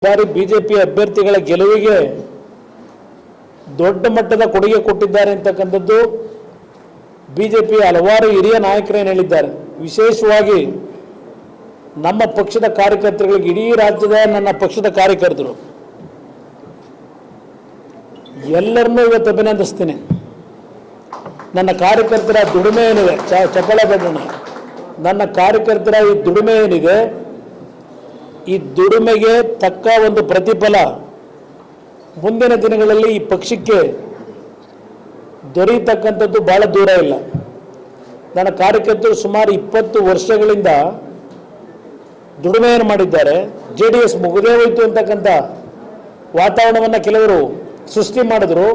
ಬಾರಿ ಬಿಜೆಪಿ ಅಭ್ಯರ್ಥಿಗಳ ಗೆಲುವಿಗೆ ದೊಡ್ಡ ಮಟ್ಟದ ಕೊಡುಗೆ ಕೊಟ್ಟಿದ್ದಾರೆ ಅಂತಕ್ಕಂಥದ್ದು ಬಿಜೆಪಿ ಹಲವಾರು ಹಿರಿಯ ನಾಯಕರೇನು ಹೇಳಿದ್ದಾರೆ. ವಿಶೇಷವಾಗಿ ನಮ್ಮ ಪಕ್ಷದ ಕಾರ್ಯಕರ್ತರುಗಳಿಗೆ, ಇಡೀ ರಾಜ್ಯದ ನನ್ನ ಪಕ್ಷದ ಕಾರ್ಯಕರ್ತರು ಎಲ್ಲರನ್ನೂ ಇವತ್ತು ಅಭಿನಂದಿಸ್ತೀನಿ. ನನ್ನ ಕಾರ್ಯಕರ್ತರ ದುಡಿಮೆ ಏನಿದೆ, ಚಪಲ ಬೆಣ್ಣೆ, ನನ್ನ ಕಾರ್ಯಕರ್ತರ ಈ ದುಡಿಮೆ ಏನಿದೆ, ಈ ದುಡಿಮೆಗೆ ತಕ್ಕ ಒಂದು ಪ್ರತಿಫಲ ಮುಂದಿನ ದಿನಗಳಲ್ಲಿ ಈ ಪಕ್ಷಕ್ಕೆ ದೊರೆಯತಕ್ಕಂಥದ್ದು ಬಹಳ ದೂರ ಇಲ್ಲ. ನನ್ನ ಕಾರ್ಯಕರ್ತರು ಸುಮಾರು 20 ವರ್ಷಗಳಿಂದ ದುಡಿಮೆಯನ್ನು ಮಾಡಿದ್ದಾರೆ. JDS ಮುಗಿದೇ ಹೋಯಿತು ಅಂತಕ್ಕಂಥ ವಾತಾವರಣವನ್ನು ಕೆಲವರು ಸೃಷ್ಟಿ ಮಾಡಿದ್ರು.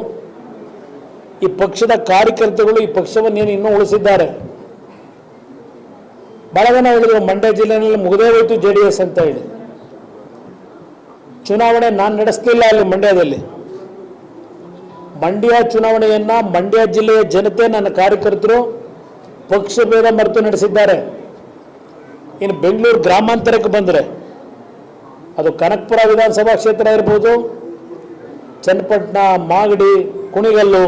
ಈ ಪಕ್ಷದ ಕಾರ್ಯಕರ್ತರುಗಳು ಈ ಪಕ್ಷವನ್ನು ಇನ್ನೂ ಉಳಿಸಿದ್ದಾರೆ. ಬಹಳ ಜನ ಹೇಳಿದರು ಮಂಡ್ಯ ಜಿಲ್ಲೆಯಲ್ಲಿ ಮುಗಿದೇ ಹೋಯಿತು JDS ಅಂತ ಹೇಳಿ. ಚುನಾವಣೆ ನಾನು ನಡೆಸಲಿಲ್ಲ ಅಲ್ಲಿ ಮಂಡ್ಯದಲ್ಲಿ. ಮಂಡ್ಯ ಚುನಾವಣೆಯನ್ನು ಮಂಡ್ಯ ಜಿಲ್ಲೆಯ ಜನತೆ, ನನ್ನ ಕಾರ್ಯಕರ್ತರು ಪಕ್ಷ ಭೇದ ಮರೆತು ನಡೆಸಿದ್ದಾರೆ. ಇನ್ನು ಬೆಂಗಳೂರು ಗ್ರಾಮಾಂತರಕ್ಕೆ ಬಂದರೆ ಅದು ಕನಕಪುರ ವಿಧಾನಸಭಾ ಕ್ಷೇತ್ರ ಇರ್ಬೋದು, ಚನ್ನಪಟ್ಟಣ, ಮಾಗಡಿ, ಕುಣಿಗಲ್ಲು,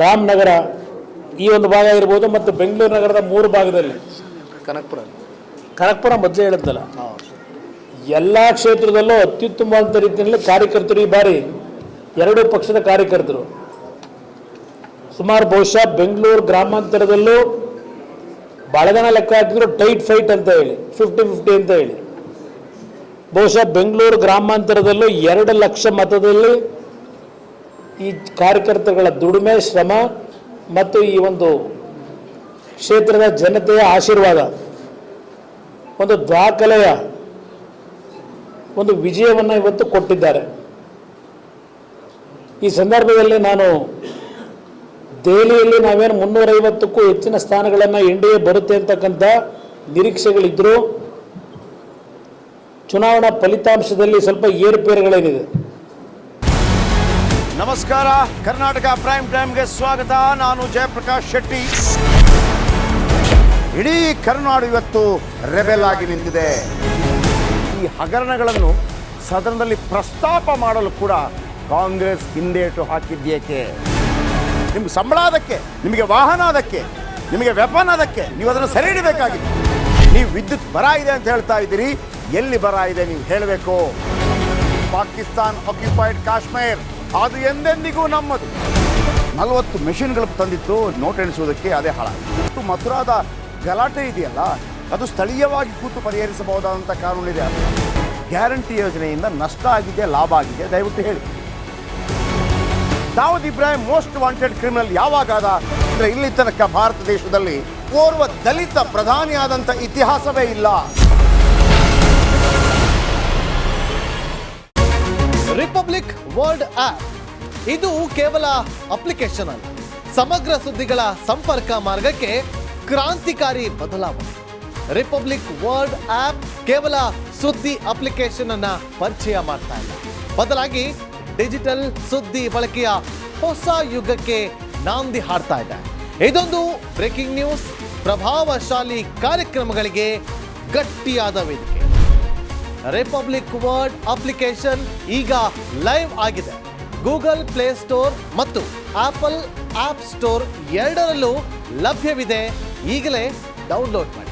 ರಾಮನಗರ ಈ ಒಂದು ಭಾಗ ಇರ್ಬೋದು, ಮತ್ತು ಬೆಂಗಳೂರು ನಗರದ 3 ಭಾಗದಲ್ಲಿ ಕನಕಪುರ ಮೊದಲೇ ಹೇಳಿದ್ದಲ್ಲ, ಎಲ್ಲ ಕ್ಷೇತ್ರದಲ್ಲೂ ಅತ್ಯುತ್ತಮವಾದ ರೀತಿಯಲ್ಲಿ ಕಾರ್ಯಕರ್ತರು ಈ ಬಾರಿ 2 ಪಕ್ಷದ ಕಾರ್ಯಕರ್ತರು ಸುಮಾರು ಬಹುಶಃ ಬೆಂಗಳೂರು ಗ್ರಾಮಾಂತರದಲ್ಲೂ ಭಾಳ ಜನ ಲೆಕ್ಕ ಹಾಕಿದ್ರು ಟೈಟ್ ಫೈಟ್ ಅಂತ ಹೇಳಿ 50-50 ಅಂತ ಹೇಳಿ. ಬಹುಶಃ ಬೆಂಗಳೂರು ಗ್ರಾಮಾಂತರದಲ್ಲೂ 2 ಲಕ್ಷ ಮತದಲ್ಲಿ ಈ ಕಾರ್ಯಕರ್ತರುಗಳ ದುಡಿಮೆ, ಶ್ರಮ ಮತ್ತು ಈ ಒಂದು ಕ್ಷೇತ್ರದ ಜನತೆಯ ಆಶೀರ್ವಾದ ಒಂದು ದಾಖಲೆಯ ಒಂದು ವಿಜಯವನ್ನು ಇವತ್ತು ಕೊಟ್ಟಿದ್ದಾರೆ. ಈ ಸಂದರ್ಭದಲ್ಲಿ ನಾನು ದೆಹಲಿಯಲ್ಲಿ ನಾವೇನು 350ಕ್ಕೂ ಹೆಚ್ಚಿನ ಸ್ಥಾನಗಳನ್ನು NDA ಬರುತ್ತೆ ಅಂತಕ್ಕಂಥ ನಿರೀಕ್ಷೆಗಳಿದ್ದರೂ ಚುನಾವಣಾ ಫಲಿತಾಂಶದಲ್ಲಿ ಸ್ವಲ್ಪ ಏರುಪೇರುಗಳೇನಿದೆ. ನಮಸ್ಕಾರ, ಕರ್ನಾಟಕ ಪ್ರೈಮ್ ಟೈಮ್ಗೆ ಸ್ವಾಗತ. ನಾನು ಜಯಪ್ರಕಾಶ್ ಶೆಟ್ಟಿ. ಇಡೀ ಕರ್ನಾಡು ಇವತ್ತು ರೆಬೆಲ್ ಆಗಿ ನಿಂತಿದೆ. ಈ ಹಗರಣಗಳನ್ನು ಸದನದಲ್ಲಿ ಪ್ರಸ್ತಾಪ ಮಾಡಲು ಕೂಡ ಕಾಂಗ್ರೆಸ್ ಹಿಂದೇಟು ಹಾಕಿದ್ದೇಕೆ? ನಿಮ್ಗೆ ಸಂಬಳ ಅದಕ್ಕೆ, ನಿಮಗೆ ವಾಹನ ಅದಕ್ಕೆ, ನಿಮಗೆ ವೆಪನ್ ಅದಕ್ಕೆ, ನೀವು ಅದನ್ನು ಸೆರೆ ಹಿಡಿಬೇಕಾಗಿತ್ತು. ನೀವು ವಿದ್ಯುತ್ ಬರ ಇದೆ ಅಂತ ಹೇಳ್ತಾ ಇದ್ದೀರಿ, ಎಲ್ಲಿ ಬರ ಇದೆ ನೀವು ಹೇಳಬೇಕು. ಪಾಕಿಸ್ತಾನ್ ಆಕ್ಯುಪೈಡ್ ಕಾಶ್ಮೀರ್ ಅದು ಎಂದೆಂದಿಗೂ ನಮ್ಮದು. 40 ಮೆಷಿನ್ಗಳು ತಂದಿತ್ತು ನೋಟ್ ಎಣಿಸುವುದಕ್ಕೆ, ಅದೇ ಹಾಳಾಗಿದೆ. ಮಥುರಾದ ಗಲಾಟೆ ಇದೆಯಲ್ಲ, ಅದು ಸ್ಥಳೀಯವಾಗಿ ಕೂತು ಪರಿಹರಿಸಬಹುದಾದಂಥ ಕಾನೂನಿದೆ. ಗ್ಯಾರಂಟಿ ಯೋಜನೆಯಿಂದ ನಷ್ಟ ಆಗಿದೆ, ಲಾಭ ಆಗಿದೆ, ದಯವಿಟ್ಟು ಹೇಳಿ. Dawood Ibrahim most wanted criminal ಯಾವಾಗಾದ ಅಂದರೆ ಇಲ್ಲಿ ತನಕ ಭಾರತ ದೇಶದಲ್ಲಿ ಓರ್ವ ದಲಿತ ಪ್ರಧಾನಿಯಾದಂಥ ಇತಿಹಾಸವೇ ಇಲ್ಲ. ರಿಪಬ್ಲಿಕ್ ವರ್ಲ್ಡ್ ಆಪ್ ಇದು ಕೇವಲ ಅಪ್ಲಿಕೇಶನ್ ಅಲ್ಲ, ಸಮಗ್ರ ಸುದ್ದಿಗಳ ಸಂಪರ್ಕ ಮಾರ್ಗಕ್ಕೆ ಕ್ರಾಂತಿಕಾರಿ ಬದಲಾವಣೆ. ರಿಪಬ್ಲಿಕ್ ವರ್ಲ್ಡ್ ಆಪ್ ಕೇವಲ ಸುದ್ದಿ ಅಪ್ಲಿಕೇಶನ್ ಅನ್ನ ಪರಿಚಯ ಮಾಡ್ತಾ ಇಲ್ಲ, ಬದಲಾಗಿ ಡಿಜಿಟಲ್ ಸುದ್ದಿ ಬಳಕೆಯ ಹೊಸ ಯುಗಕ್ಕೆ ನಾಂದಿ ಹಾಡ್ತಾ ಇದೆ. ಇದೊಂದು ಬ್ರೇಕಿಂಗ್ ನ್ಯೂಸ್, ಪ್ರಭಾವಶಾಲಿ ಕಾರ್ಯಕ್ರಮಗಳಿಗೆ ಗಟ್ಟಿಯಾದ ವೇದಿಕೆ. ರಿಪಬ್ಲಿಕ್ ವರ್ಲ್ಡ್ ಅಪ್ಲಿಕೇಶನ್ ಈಗ ಲೈವ್ ಆಗಿದೆ. ಗೂಗಲ್ ಪ್ಲೇ ಸ್ಟೋರ್ ಮತ್ತು ಆಪಲ್ ಆಪ್ ಸ್ಟೋರ್ ಎರಡರಲ್ಲೂ ಲಭ್ಯವಿದೆ. ಈಗಲೇ ಡೌನ್ಲೋಡ್ ಮಾಡಿ.